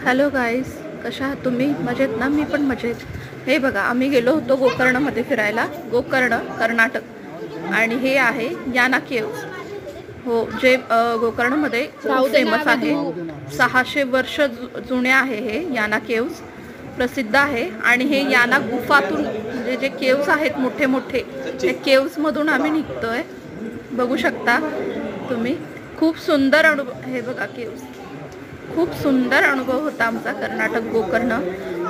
Hello guys, कशा आहात तुम्ही? मजेत ना? मी पण मजेत. हे बघा, आम्ही गेलो होतो गोकर्णमध्ये फिरायला. गोकर्ण, कर्नाटक. आणि हे आहे याना केव्स. हो, जे गोकर्णमध्ये खूप फेमस आहे. 600 वर्ष जुने आहे हे याना केव्स. प्रसिद्ध आहे. आणि हे याना गुफातून, म्हणजे जे केव्स आहेत मोठे मोठे, त्या केव्समधून आम्ही निघतोय. बघू शकता तुम्ही. खूप सुंदर अनुभव. हे बघा केव्स. खूप सुंदर अनुभव होता आमचा. कर्नाटक गोकर्ण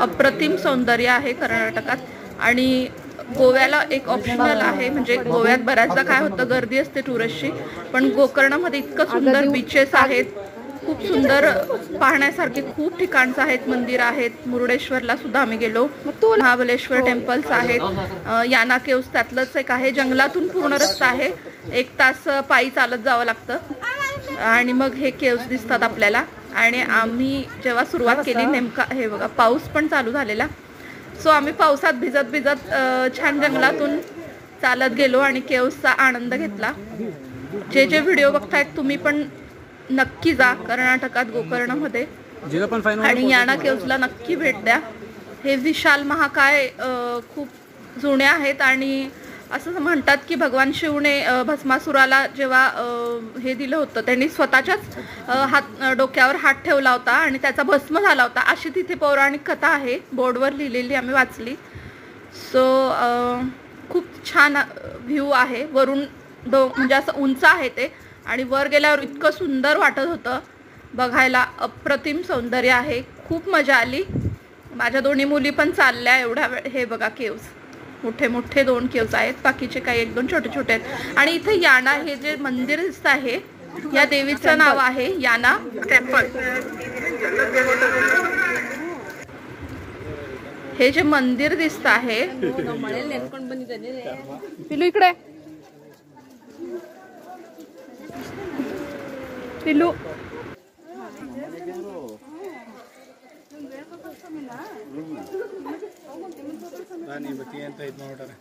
अप्रतिम सौंदर्य आहे कर्नाटकात. आणि गोव्याला एक ऑप्शनल आहे, म्हणजे गोव्यात बऱ्याचदा काय होतं, गर्दी असते टुरिस्टची, पण गोकर्णमध्ये इतकं सुंदर बीचेस आहेत, खूप सुंदर पाहण्यासारखे खूप ठिकाणं आहेत, मंदिर आहेत. मुरुडेश्वरला सुद्धा आम्ही गेलो. महाबलेश्वर टेम्पल्स आहेत. याना केव्स त्यातलंच एक आहे. जंगलातून पूर्ण रस्ता आहे, 1 तास पायी चालत जावं लागतं आणि मग हे केव्स दिसतात आपल्याला. आणि आम्ही जेव्हा सुरुवात केली, नेमका हे बघा पाऊस पण चालू झालेला. सो आम्ही पावसात भिजत भिजत छान जंगलातून चालत गेलो आणि केव्सचा आनंद घेतला. जे जे व्हिडिओ बघतायत तुम्ही पण नक्की जा कर्नाटकात गोकर्णमध्ये आणि याना केव्सला नक्की भेट द्या. हे विशाल महाकाय खूप जुने आहेत. आणि असं म्हणतात की भगवान शिवने भस्मासुराला जेव्हा हे दिलं होतं, त्यांनी स्वतःच्याच डोक्यावर हात ठेवला होता आणि त्याचा भस्म झाला होता, अशी तिथे पौराणिक कथा आहे. बोर्डवर लिहिलेली आम्ही वाचली. सो खूप छान व्ह्यू आहे. वरून म्हणजे असं उंच आहे ते, आणि वर गेल्यावर इतकं सुंदर वाटत होतं बघायला. अप्रतिम सौंदर्य आहे. खूप मजा आली. माझ्या दोन्ही मुली पण चालल्या एवढ्या वेळ. हे बघा केव्स, मोठे मोठे 2 केव्स आहेत, बाकीचे काही 1-2 छोटे छोटे आहेत. आणि इथे याना हे जे मंदिर दिसत आहे, या देवीचं नाव आहे याना टेम्पल. हे जे मंदिर दिसत आहे, पिलू इकडे, पिलू. ಬತ್ತಿ ಅಂತ ಇದು ಮಾಡ್ಬಿಟ್ಟಾರೆ.